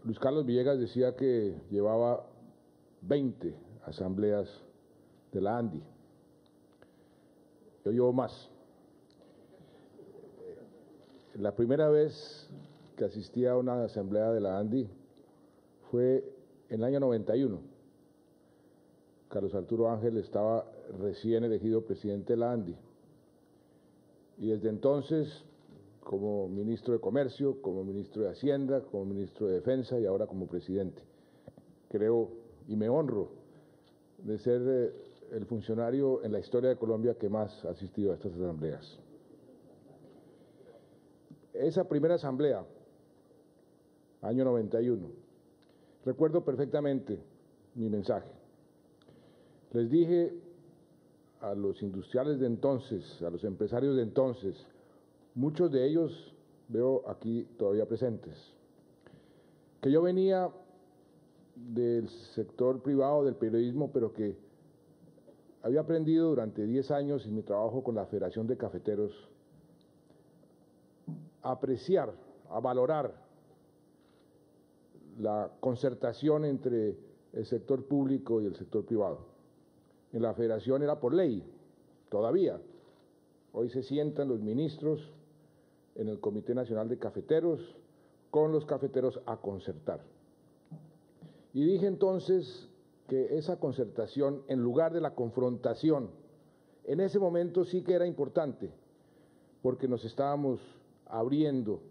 Luis Carlos Villegas decía que llevaba 20 asambleas de la ANDI. Yo llevo más. La primera vez que asistí a una asamblea de la ANDI fue en el año 91. Carlos Arturo Ángel estaba recién elegido presidente de la ANDI. Y desde entonces, como ministro de Comercio, como ministro de Hacienda, como ministro de Defensa y ahora como presidente, creo y me honro de ser el funcionario en la historia de Colombia que más ha asistido a estas asambleas. Esa primera asamblea, año 91, recuerdo perfectamente mi mensaje. Les dije a los industriales de entonces, a los empresarios de entonces, muchos de ellos veo aquí todavía presentes, que yo venía del sector privado, del periodismo, pero que había aprendido durante 10 años en mi trabajo con la Federación de Cafeteros a apreciar, a valorar la concertación entre el sector público y el sector privado. En la Federación era por ley, todavía. Hoy se sientan los ministros en el Comité Nacional de Cafeteros con los cafeteros a concertar. Y dije entonces que esa concertación, en lugar de la confrontación, en ese momento sí que era importante, porque nos estábamos abriendo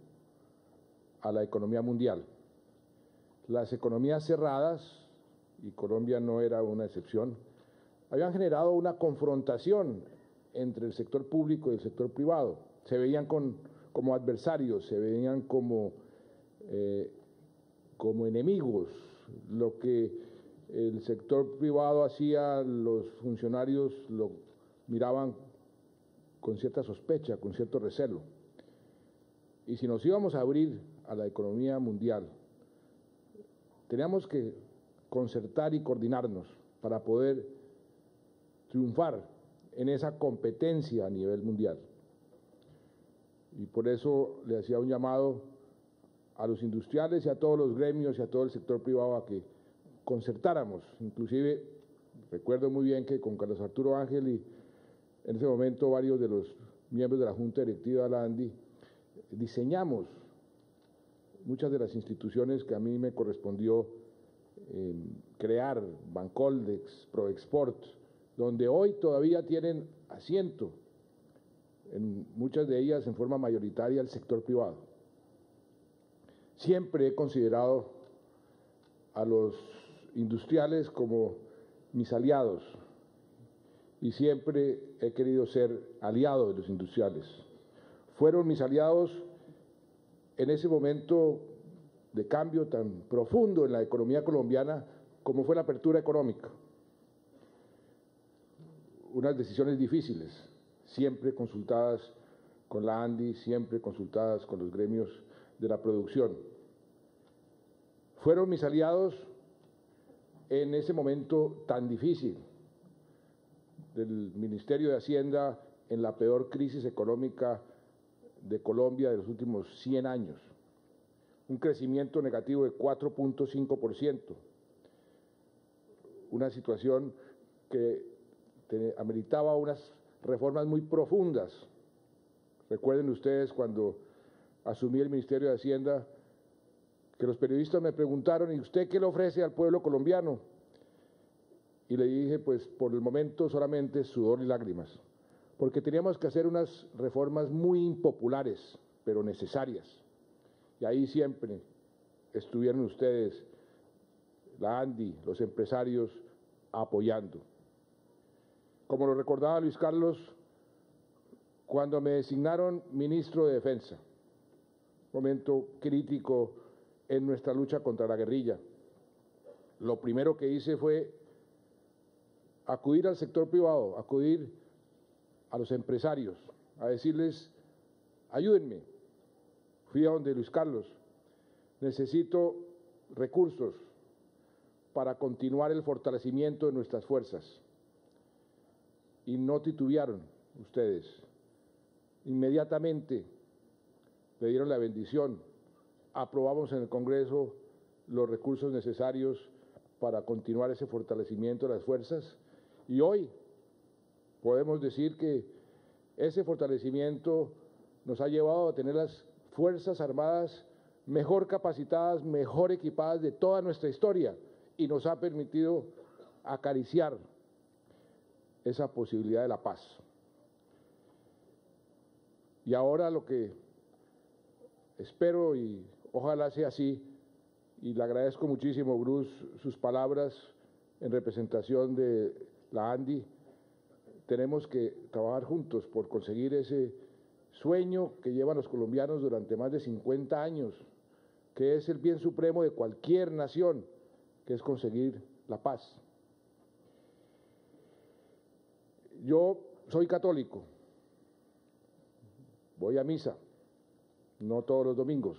a la economía mundial. Las economías cerradas, y Colombia no era una excepción, habían generado una confrontación entre el sector público y el sector privado. Se veían como adversarios, se veían como enemigos. Lo que el sector privado hacía, los funcionarios lo miraban con cierta sospecha, con cierto recelo. Y si nos íbamos a abrir a la economía mundial, teníamos que concertar y coordinarnos para poder triunfar en esa competencia a nivel mundial. Y por eso le hacía un llamado a los industriales y a todos los gremios y a todo el sector privado a que concertáramos. Inclusive recuerdo muy bien que con Carlos Arturo Ángel y en ese momento varios de los miembros de la Junta Directiva de la ANDI diseñamos muchas de las instituciones que a mí me correspondió crear, Bancoldex, Proexport, donde hoy todavía tienen asiento, en muchas de ellas en forma mayoritaria, el sector privado. Siempre he considerado a los industriales como mis aliados y siempre he querido ser aliado de los industriales. Fueron mis aliados en ese momento de cambio tan profundo en la economía colombiana como fue la apertura económica. Unas decisiones difíciles, siempre consultadas con la ANDI, siempre consultadas con los gremios de la producción. Fueron mis aliados en ese momento tan difícil del Ministerio de Hacienda en la peor crisis económica de Colombia de los últimos 100 años. Un crecimiento negativo de 4.5%. Una situación que ameritaba unas reformas muy profundas. Recuerden ustedes cuando asumí el Ministerio de Hacienda que los periodistas me preguntaron: ¿y usted qué le ofrece al pueblo colombiano? Y le dije, pues por el momento solamente sudor y lágrimas, porque teníamos que hacer unas reformas muy impopulares, pero necesarias. Y ahí siempre estuvieron ustedes, la ANDI, los empresarios, apoyando. Como lo recordaba Luis Carlos, cuando me designaron ministro de Defensa, momento crítico en nuestra lucha contra la guerrilla, lo primero que hice fue acudir al sector privado, acudir a los empresarios, a decirles: ayúdenme. Fui a donde Luis Carlos: necesito recursos para continuar el fortalecimiento de nuestras fuerzas. Y no titubearon, ustedes. Inmediatamente le dieron la bendición, aprobamos en el Congreso los recursos necesarios para continuar ese fortalecimiento de las fuerzas y hoy podemos decir que ese fortalecimiento nos ha llevado a tener las Fuerzas Armadas mejor capacitadas, mejor equipadas de toda nuestra historia y nos ha permitido acariciar esa posibilidad de la paz. Y ahora lo que espero, y ojalá sea así, y le agradezco muchísimo, Bruce, sus palabras en representación de la ANDI, tenemos que trabajar juntos por conseguir ese sueño que llevan los colombianos durante más de 50 años, que es el bien supremo de cualquier nación, que es conseguir la paz. Yo soy católico, voy a misa, no todos los domingos,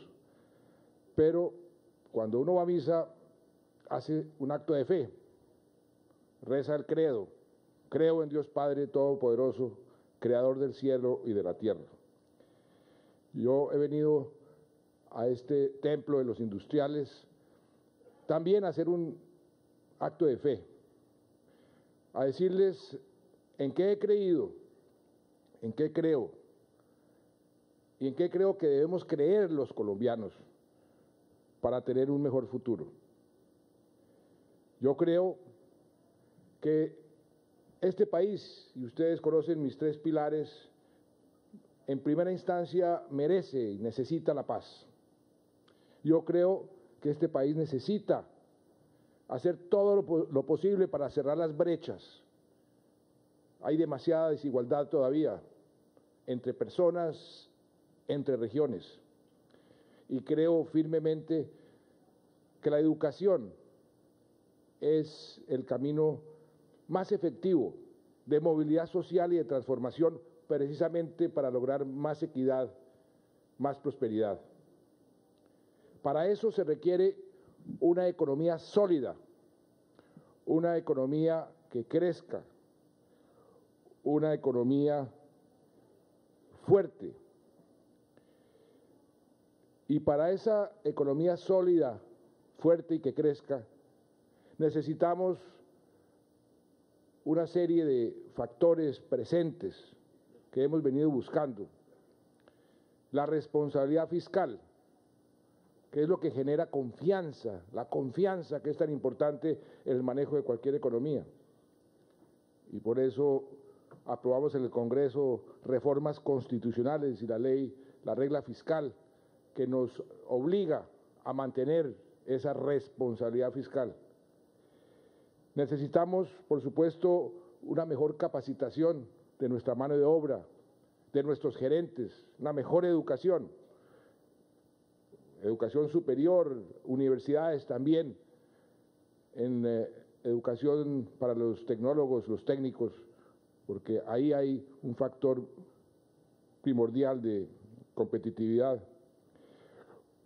pero cuando uno va a misa hace un acto de fe, reza el credo, creo en Dios Padre Todopoderoso, Creador del cielo y de la tierra. Yo he venido a este templo de los industriales también a hacer un acto de fe, a decirles en qué he creído, en qué creo y en qué creo que debemos creer los colombianos para tener un mejor futuro. Yo creo que este país, y ustedes conocen mis tres pilares, en primera instancia merece y necesita la paz. Yo creo que este país necesita hacer todo lo posible para cerrar las brechas. Hay demasiada desigualdad todavía entre personas, entre regiones. Y creo firmemente que la educación es el camino más efectivo de movilidad social y de transformación precisamente para lograr más equidad, más prosperidad. Para eso se requiere una economía sólida, una economía que crezca, una economía fuerte. Y para esa economía sólida, fuerte y que crezca, necesitamos una serie de factores presentes que hemos venido buscando. La responsabilidad fiscal, que es lo que genera confianza, la confianza que es tan importante en el manejo de cualquier economía. Y por eso aprobamos en el Congreso reformas constitucionales y la regla fiscal, que nos obliga a mantener esa responsabilidad fiscal. Necesitamos, por supuesto, una mejor capacitación de nuestra mano de obra, de nuestros gerentes, una mejor educación, educación superior, universidades también, en educación para los tecnólogos, los técnicos, porque ahí hay un factor primordial de competitividad.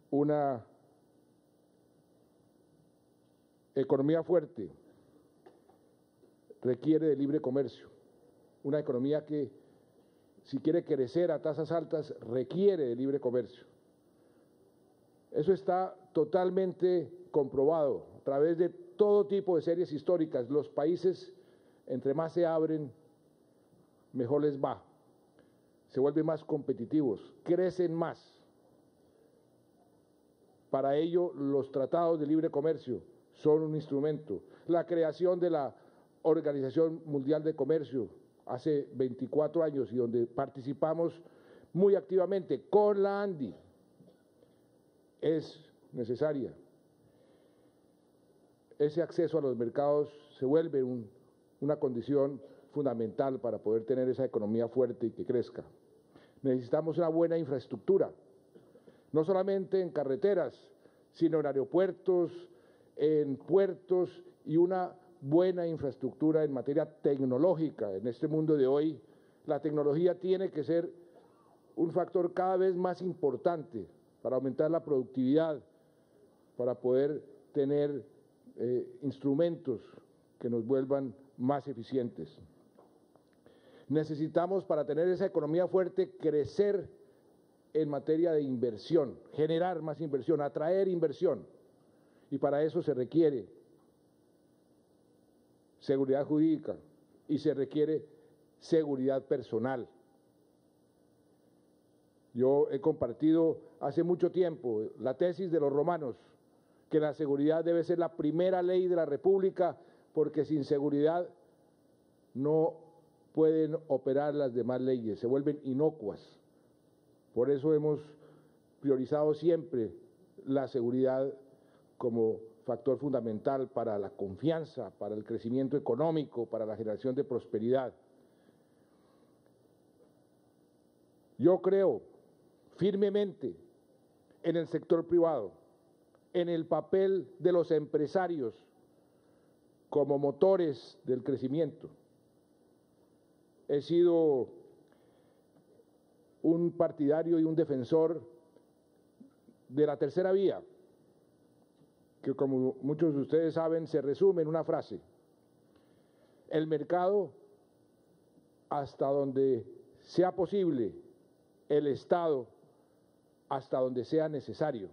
Una economía fuerte requiere de libre comercio, una economía que, si quiere crecer a tasas altas, requiere de libre comercio. Eso está totalmente comprobado a través de todo tipo de series históricas. Los países, entre más se abren, mejor les va, se vuelven más competitivos, crecen más. Para ello, los tratados de libre comercio son un instrumento. La creación de la Organización Mundial de Comercio hace 24 años y donde participamos muy activamente con la ANDI es necesaria. Ese acceso a los mercados se vuelve una condición fundamental para poder tener esa economía fuerte y que crezca. Necesitamos una buena infraestructura, no solamente en carreteras, sino en aeropuertos, en puertos y una buena infraestructura en materia tecnológica. En este mundo de hoy, la tecnología tiene que ser un factor cada vez más importante para aumentar la productividad, para poder tener instrumentos que nos vuelvan más eficientes. Necesitamos, para tener esa economía fuerte, crecer en materia de inversión, generar más inversión, atraer inversión. Y para eso se requiere seguridad jurídica y se requiere seguridad personal. Yo he compartido hace mucho tiempo la tesis de los romanos, que la seguridad debe ser la primera ley de la República, porque sin seguridad no pueden operar las demás leyes, se vuelven inocuas. Por eso hemos priorizado siempre la seguridad como factor fundamental para la confianza, para el crecimiento económico, para la generación de prosperidad. Yo creo firmemente en el sector privado, en el papel de los empresarios como motores del crecimiento. He sido un partidario y un defensor de la tercera vía, que como muchos de ustedes saben se resume en una frase: el mercado hasta donde sea posible, el Estado hasta donde sea necesario.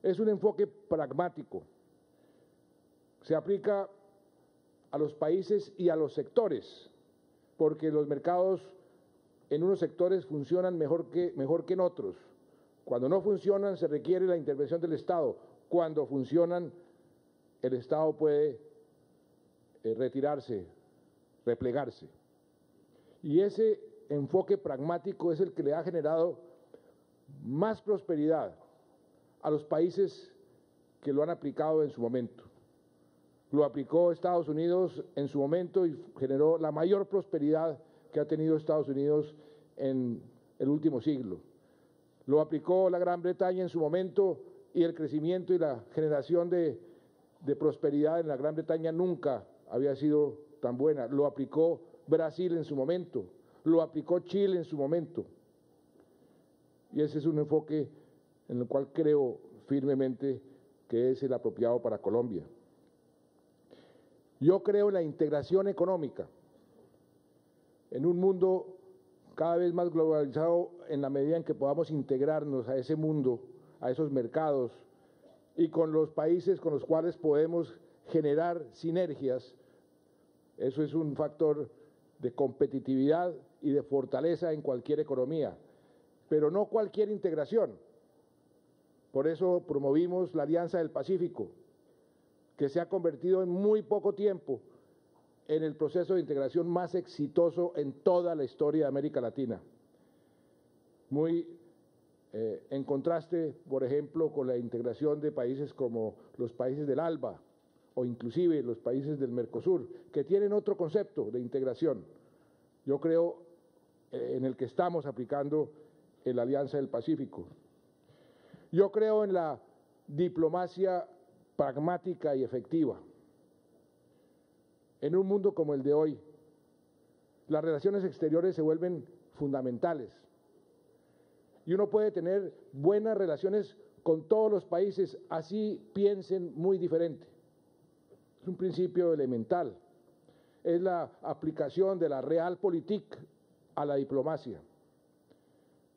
Es un enfoque pragmático, se aplica a los países y a los sectores, porque los mercados en unos sectores funcionan mejor que en otros. Cuando no funcionan se requiere la intervención del Estado. Cuando funcionan, el Estado puede retirarse, replegarse. Y ese enfoque pragmático es el que le ha generado más prosperidad a los países que lo han aplicado en su momento. Lo aplicó Estados Unidos en su momento y generó la mayor prosperidad que ha tenido Estados Unidos en el último siglo. Lo aplicó la Gran Bretaña en su momento y el crecimiento y la generación de prosperidad en la Gran Bretaña nunca había sido tan buena. Lo aplicó Brasil en su momento, lo aplicó Chile en su momento. Y ese es un enfoque en el cual creo firmemente que es el apropiado para Colombia. Yo creo en la integración económica, en un mundo cada vez más globalizado, en la medida en que podamos integrarnos a ese mundo, a esos mercados, y con los países con los cuales podemos generar sinergias. Eso es un factor de competitividad y de fortaleza en cualquier economía, pero no cualquier integración. Por eso promovimos la Alianza del Pacífico, que se ha convertido en muy poco tiempo en el proceso de integración más exitoso en toda la historia de América Latina. Muy en contraste, por ejemplo, con la integración de países como los países del ALBA o inclusive los países del Mercosur, que tienen otro concepto de integración. Yo creo en el que estamos aplicando en la Alianza del Pacífico. Yo creo en la diplomacia pragmática y efectiva. En un mundo como el de hoy, las relaciones exteriores se vuelven fundamentales. Y uno puede tener buenas relaciones con todos los países, así piensen muy diferente. Es un principio elemental. Es la aplicación de la realpolitik a la diplomacia.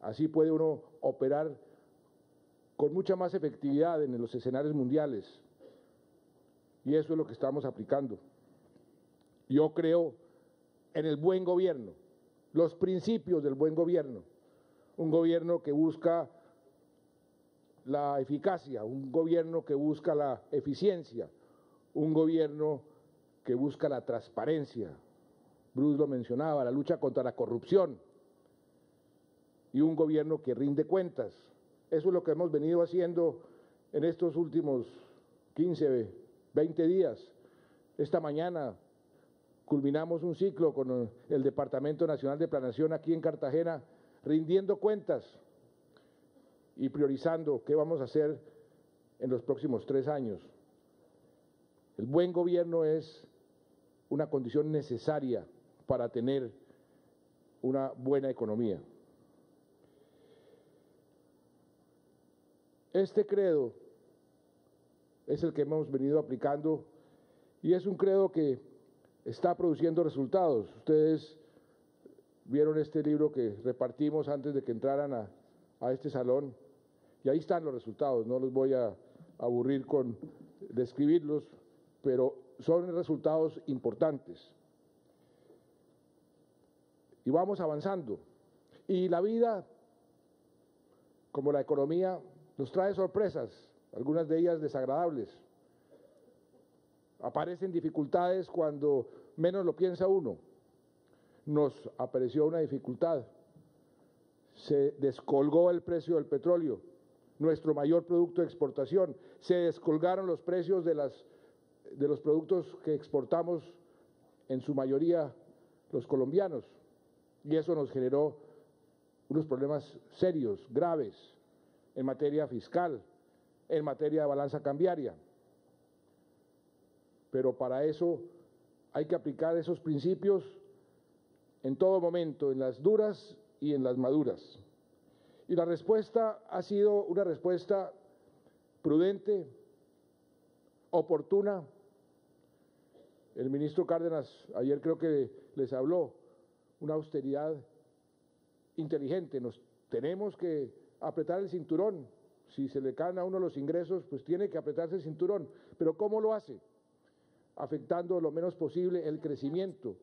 Así puede uno operar con mucha más efectividad en los escenarios mundiales. Y eso es lo que estamos aplicando. Yo creo en el buen gobierno, los principios del buen gobierno. Un gobierno que busca la eficacia, un gobierno que busca la eficiencia, un gobierno que busca la transparencia. Bruce lo mencionaba, la lucha contra la corrupción. Y un gobierno que rinde cuentas. Eso es lo que hemos venido haciendo en estos últimos 15, 20 días. Esta mañana culminamos un ciclo con el Departamento Nacional de Planeación aquí en Cartagena, rindiendo cuentas y priorizando qué vamos a hacer en los próximos 3 años. El buen gobierno es una condición necesaria para tener una buena economía. Este credo es el que hemos venido aplicando y es un credo que está produciendo resultados. Ustedes vieron este libro que repartimos antes de que entraran a este salón, y ahí están los resultados. No los voy a aburrir con describirlos, pero son resultados importantes. Y vamos avanzando. Y la vida, como la economía, nos trae sorpresas, algunas de ellas desagradables. Aparecen dificultades cuando menos lo piensa uno. Nos apareció una dificultad. Se descolgó el precio del petróleo, nuestro mayor producto de exportación. Se descolgaron los precios de los productos que exportamos, en su mayoría los colombianos. Y eso nos generó unos problemas serios, graves, en materia fiscal, en materia de balanza cambiaria. Pero para eso hay que aplicar esos principios en todo momento, en las duras y en las maduras. Y la respuesta ha sido una respuesta prudente, oportuna. El ministro Cárdenas ayer creo que les habló, una austeridad inteligente. Nos tenemos que apretar el cinturón. Si se le caen a uno los ingresos, pues tiene que apretarse el cinturón. Pero ¿cómo lo hace? Afectando lo menos posible el crecimiento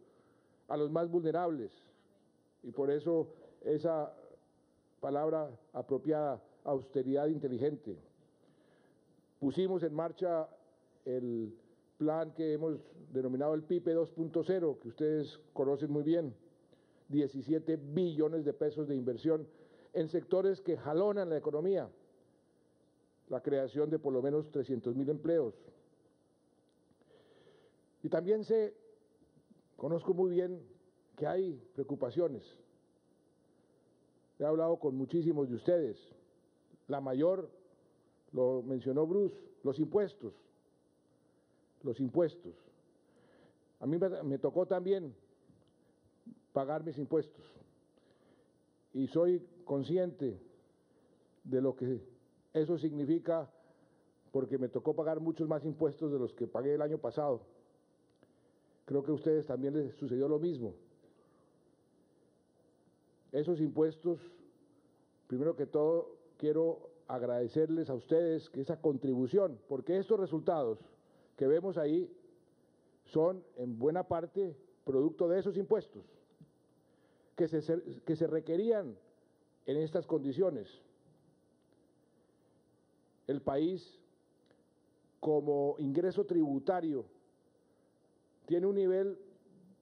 a los más vulnerables. Y por eso esa palabra apropiada, austeridad inteligente. Pusimos en marcha el plan que hemos denominado el PIPE 2.0, que ustedes conocen muy bien, 17 billones de pesos de inversión en sectores que jalonan la economía, la creación de por lo menos 300.000 empleos. Y también conozco muy bien que hay preocupaciones. He hablado con muchísimos de ustedes. La mayor, lo mencionó Bruce, los impuestos. Los impuestos. A mí me tocó también pagar mis impuestos. Y soy consciente de lo que eso significa, porque me tocó pagar muchos más impuestos de los que pagué el año pasado. Creo que a ustedes también les sucedió lo mismo. Esos impuestos, primero que todo, quiero agradecerles a ustedes que esa contribución, porque estos resultados que vemos ahí son en buena parte producto de esos impuestos que se requerían en estas condiciones. El país, como ingreso tributario, tiene un nivel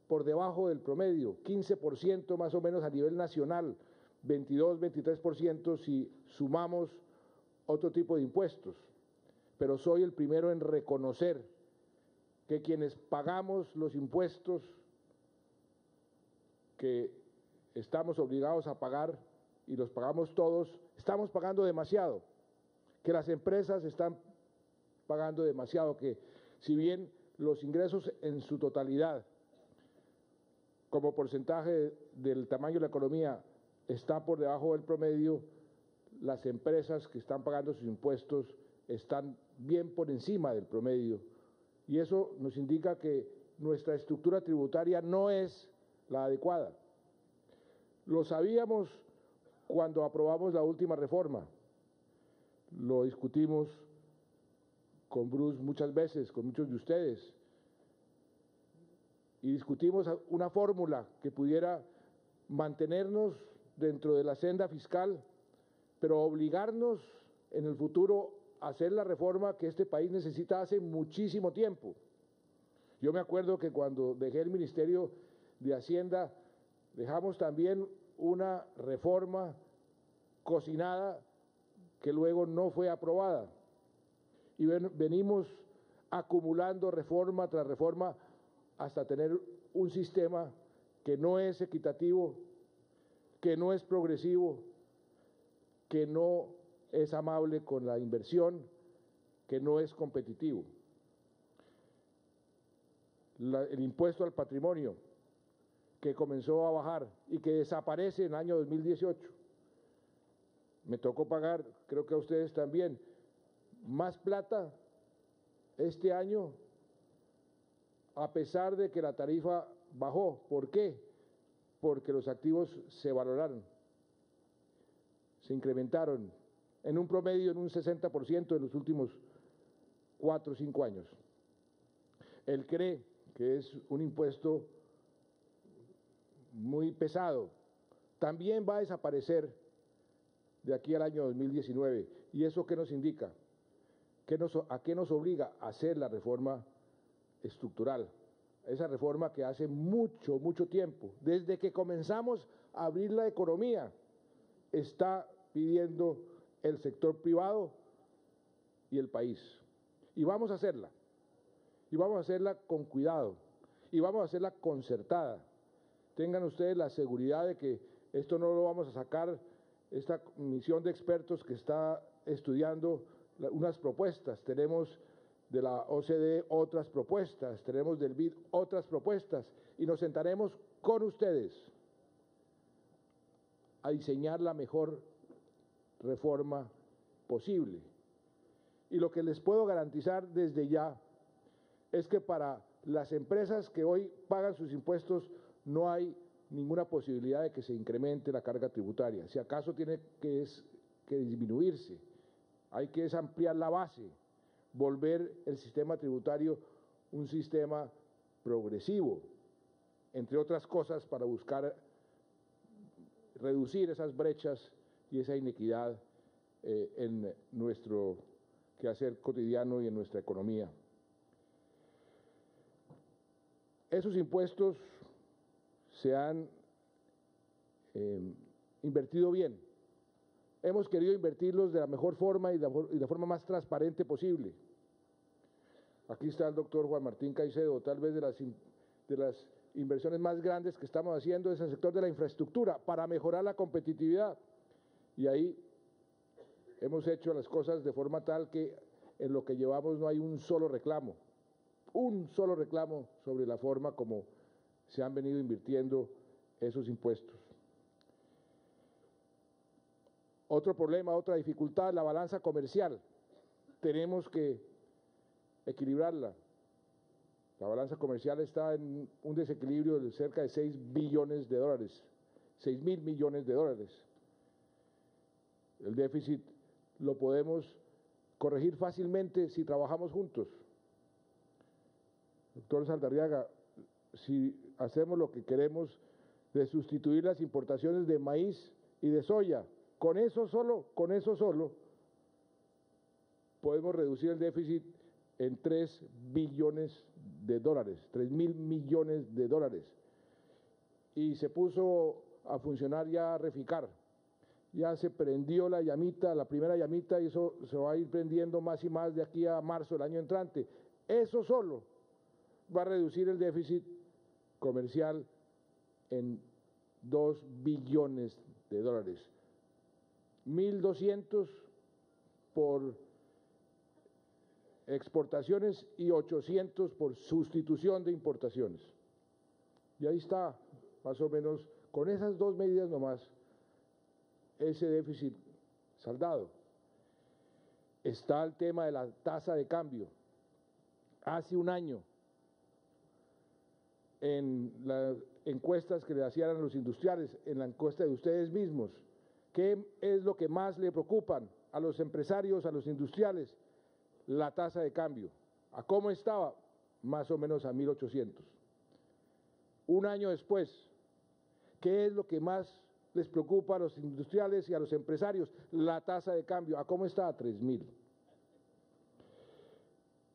por debajo del promedio, 15% más o menos a nivel nacional, 22-23% si sumamos otro tipo de impuestos. Pero soy el primero en reconocer que quienes pagamos los impuestos que estamos obligados a pagar, y los pagamos todos, estamos pagando demasiado, que las empresas están pagando demasiado, que si bien los ingresos en su totalidad, como porcentaje del tamaño de la economía, está por debajo del promedio, las empresas que están pagando sus impuestos están bien por encima del promedio. Y eso nos indica que nuestra estructura tributaria no es la adecuada. Lo sabíamos cuando aprobamos la última reforma. Lo discutimos con Bruce muchas veces, con muchos de ustedes. Y discutimos una fórmula que pudiera mantenernos dentro de la senda fiscal, pero obligarnos en el futuro a hacer la reforma que este país necesita hace muchísimo tiempo. Yo me acuerdo que cuando dejé el Ministerio de Hacienda, dejamos también una reforma cocinada que luego no fue aprobada. Y venimos acumulando reforma tras reforma hasta tener un sistema que no es equitativo, que no es progresivo, que no es amable con la inversión, que no es competitivo. El impuesto al patrimonio, que comenzó a bajar y que desaparece en el año 2018. Me tocó pagar, creo que a ustedes también, más plata este año, a pesar de que la tarifa bajó. ¿Por qué? porque los activos se valoraron, se incrementaron en un promedio en un 60% en los últimos 4 o 5 años. Él cree que es un impuesto muy pesado. También va a desaparecer de aquí al año 2019. ¿Y eso qué nos indica? ¿A qué nos obliga? A hacer la reforma estructural? Esa reforma que hace mucho, mucho tiempo, desde que comenzamos a abrir la economía, está pidiendo el sector privado y el país. Y vamos a hacerla. Y vamos a hacerla con cuidado. Y vamos a hacerla concertada. Tengan ustedes la seguridad de que esto no lo vamos a sacar, esta misión de expertos que está estudiando unas propuestas. Tenemos de la OCDE otras propuestas, tenemos del BID otras propuestas, y nos sentaremos con ustedes a diseñar la mejor reforma posible. Y lo que les puedo garantizar desde ya es que para las empresas que hoy pagan sus impuestos no hay ninguna posibilidad de que se incremente la carga tributaria. Si acaso tiene que disminuirse, hay que ampliar la base, volver el sistema tributario un sistema progresivo, entre otras cosas para buscar reducir esas brechas y esa inequidad en nuestro quehacer cotidiano y en nuestra economía. Esos impuestos se han invertido bien. Hemos querido invertirlos de la mejor forma y de la forma más transparente posible. Aquí está el doctor Juan Martín Caicedo. Tal vez de las inversiones más grandes que estamos haciendo es el sector de la infraestructura para mejorar la competitividad. Y ahí hemos hecho las cosas de forma tal que en lo que llevamos no hay un solo reclamo sobre la forma como se han venido invirtiendo esos impuestos. Otro problema, otra dificultad, la balanza comercial. Tenemos que equilibrarla. La balanza comercial está en un desequilibrio de cerca de 6 billones de dólares, 6.000 millones de dólares. El déficit lo podemos corregir fácilmente si trabajamos juntos. Doctor Saldarriaga, si hacemos lo que queremos de sustituir las importaciones de maíz y de soya, con eso solo podemos reducir el déficit en 3 billones de dólares, 3.000 millones de dólares. Y se puso a funcionar ya Reficar. Ya se prendió la llamita, la primera llamita, y eso se va a ir prendiendo más y más de aquí a marzo del año entrante. Eso solo va a reducir el déficit comercial en 2 billones de dólares. 1.200 por exportaciones y 800 por sustitución de importaciones. Y ahí está, más o menos, con esas dos medidas nomás, ese déficit saldado. Está el tema de la tasa de cambio. Hace un año, en las encuestas que le hacían a los industriales, en la encuesta de ustedes mismos, ¿qué es lo que más le preocupan a los empresarios, a los industriales? La tasa de cambio. ¿A cómo estaba? Más o menos a 1.800. Un año después, ¿qué es lo que más les preocupa a los industriales y a los empresarios? La tasa de cambio. ¿A cómo está? A 3.000.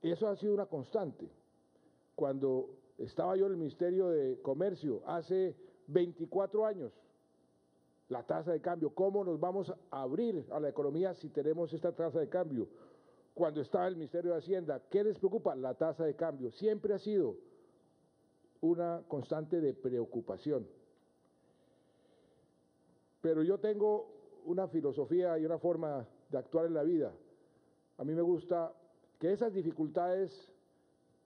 Eso ha sido una constante. Cuando estaba yo en el Ministerio de Comercio hace 24 años, la tasa de cambio, ¿cómo nos vamos a abrir a la economía si tenemos esta tasa de cambio? Cuando estaba en el Ministerio de Hacienda, ¿qué les preocupa? La tasa de cambio. Siempre ha sido una constante de preocupación. Pero yo tengo una filosofía y una forma de actuar en la vida. A mí me gusta que esas dificultades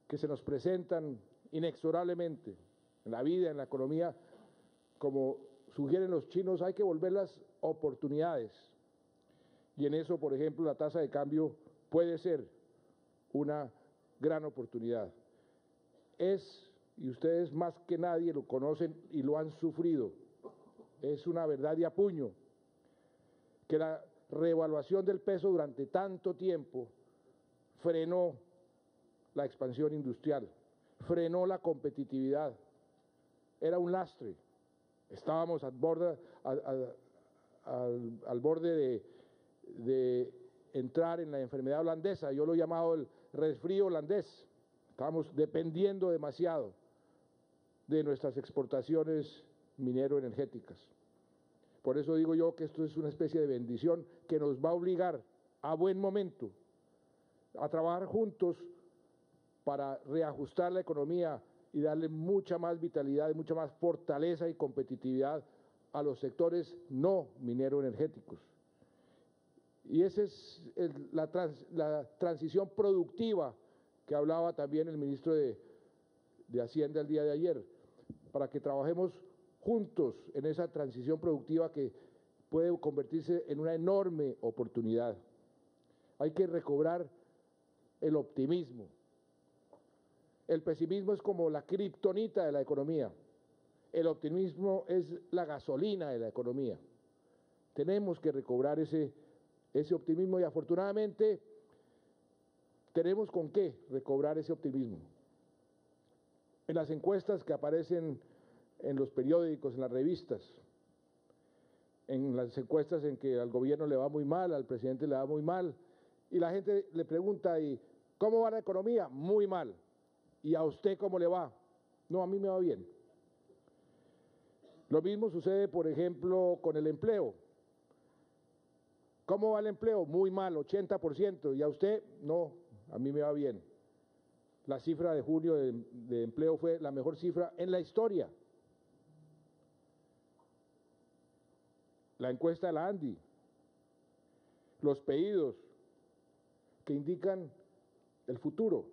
que se nos presentan inexorablemente en la vida, en la economía, como sugieren los chinos, hay que volverlas oportunidades. Y en eso, por ejemplo, la tasa de cambio puede ser una gran oportunidad. Es y ustedes más que nadie lo conocen y lo han sufrido. Es una verdad de a puño que la reevaluación del peso durante tanto tiempo frenó la expansión industrial, frenó la competitividad. Era un lastre. Estábamos al borde de entrar en la enfermedad holandesa. Yo lo he llamado el resfrío holandés. Estábamos dependiendo demasiado de nuestras exportaciones minero-energéticas. Por eso digo yo que esto es una especie de bendición que nos va a obligar a buen momento a trabajar juntos para reajustar la economía y darle mucha más vitalidad y mucha más fortaleza y competitividad a los sectores no minero-energéticos. Y esa es la transición productiva que hablaba también el ministro de Hacienda el día de ayer, para que trabajemos juntos en esa transición productiva que puede convertirse en una enorme oportunidad. Hay que recobrar el optimismo. El pesimismo es como la kriptonita de la economía. El optimismo es la gasolina de la economía. Tenemos que recobrar ese optimismo y afortunadamente tenemos con qué recobrar ese optimismo. En las encuestas que aparecen en los periódicos, en las revistas, en las encuestas en que al gobierno le va muy mal, al presidente le va muy mal, y la gente le pregunta, ¿y cómo va la economía? Muy mal. ¿Y a usted cómo le va? No, a mí me va bien. Lo mismo sucede, por ejemplo, con el empleo. ¿Cómo va el empleo? Muy mal, 80%. ¿Y a usted? No, a mí me va bien. La cifra de junio de empleo fue la mejor cifra en la historia. La encuesta de la ANDI, los pedidos que indican el futuro,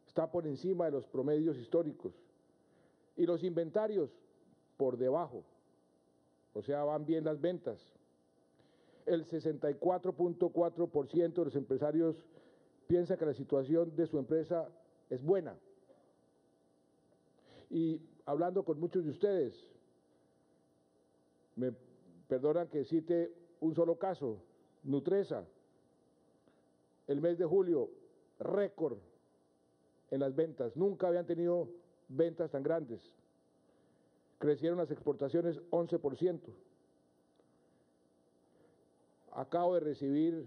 está por encima de los promedios históricos. Y los inventarios, por debajo. O sea, van bien las ventas. El 64.4% de los empresarios piensa que la situación de su empresa es buena. Y hablando con muchos de ustedes, me perdonan que cite un solo caso, Nutresa. El mes de julio, récord en las ventas. Nunca habían tenido ventas tan grandes. Crecieron las exportaciones 11%. Acabo de recibir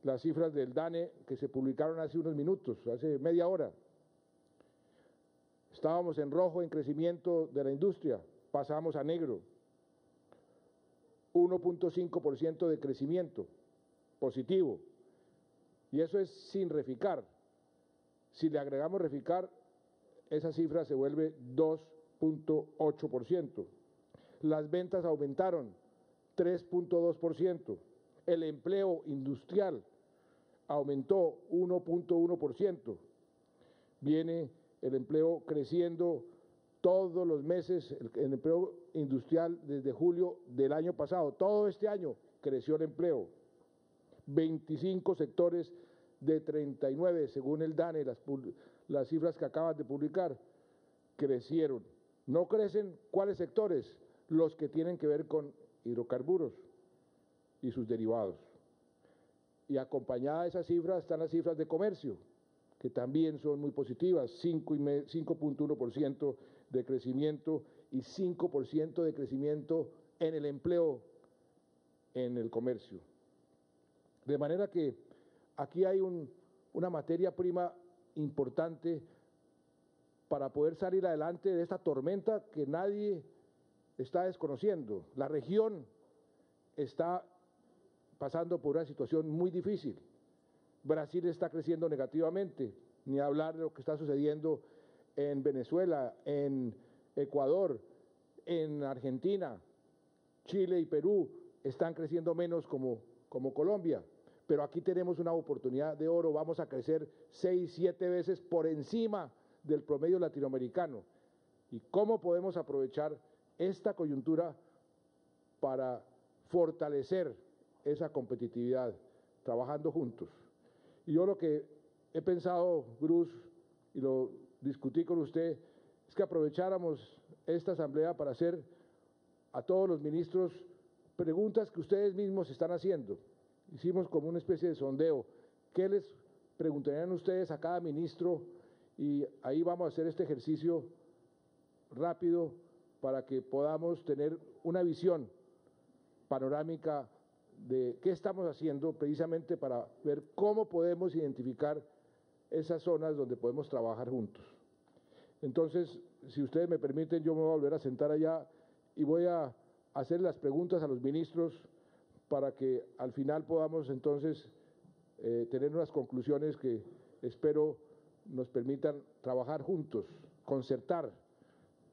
las cifras del DANE que se publicaron hace unos minutos, hace media hora. Estábamos en rojo en crecimiento de la industria, pasamos a negro. 1.5% de crecimiento positivo. Y eso es sin reficar. Si le agregamos reficar, esa cifra se vuelve 2.8%. Las ventas aumentaron 3.2%. El empleo industrial aumentó 1.1%. Viene el empleo creciendo todos los meses, el empleo industrial desde julio del año pasado. Todo este año creció el empleo. 25 sectores de 39, según el DANE, las cifras que acaban de publicar, crecieron. No crecen, ¿cuáles sectores? Los que tienen que ver con hidrocarburos y sus derivados. Y acompañada de esas cifras están las cifras de comercio, que también son muy positivas, 5.1% de crecimiento y 5% de crecimiento en el empleo en el comercio. De manera que aquí hay una materia prima importante para poder salir adelante de esta tormenta que nadie está desconociendo. La región está pasando por una situación muy difícil. Brasil está creciendo negativamente, ni hablar de lo que está sucediendo en Venezuela, en Ecuador, en Argentina, Chile y Perú están creciendo menos como Colombia. Pero aquí tenemos una oportunidad de oro, vamos a crecer 6, 7 veces por encima del promedio latinoamericano. ¿Y cómo podemos aprovechar esta coyuntura para fortalecer esa competitividad? Trabajando juntos. Y yo lo que he pensado, Bruce, y lo discutí con usted, es que aprovecháramos esta asamblea para hacer a todos los ministros preguntas que ustedes mismos están haciendo. Hicimos como una especie de sondeo. ¿Qué les preguntarían ustedes a cada ministro? Y ahí vamos a hacer este ejercicio rápido para que podamos tener una visión panorámica de qué estamos haciendo precisamente para ver cómo podemos identificar esas zonas donde podemos trabajar juntos. Entonces, si ustedes me permiten, yo me voy a volver a sentar allá y voy a hacer las preguntas a los ministros para que al final podamos entonces tener unas conclusiones que espero nos permitan trabajar juntos, concertar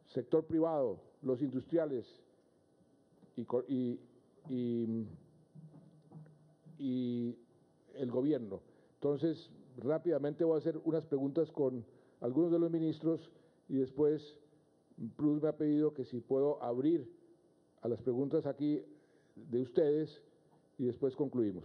sector privado, los industriales y el gobierno. Entonces, rápidamente voy a hacer unas preguntas con algunos de los ministros y después Plus me ha pedido que si puedo abrir a las preguntas aquí de ustedes y después concluimos.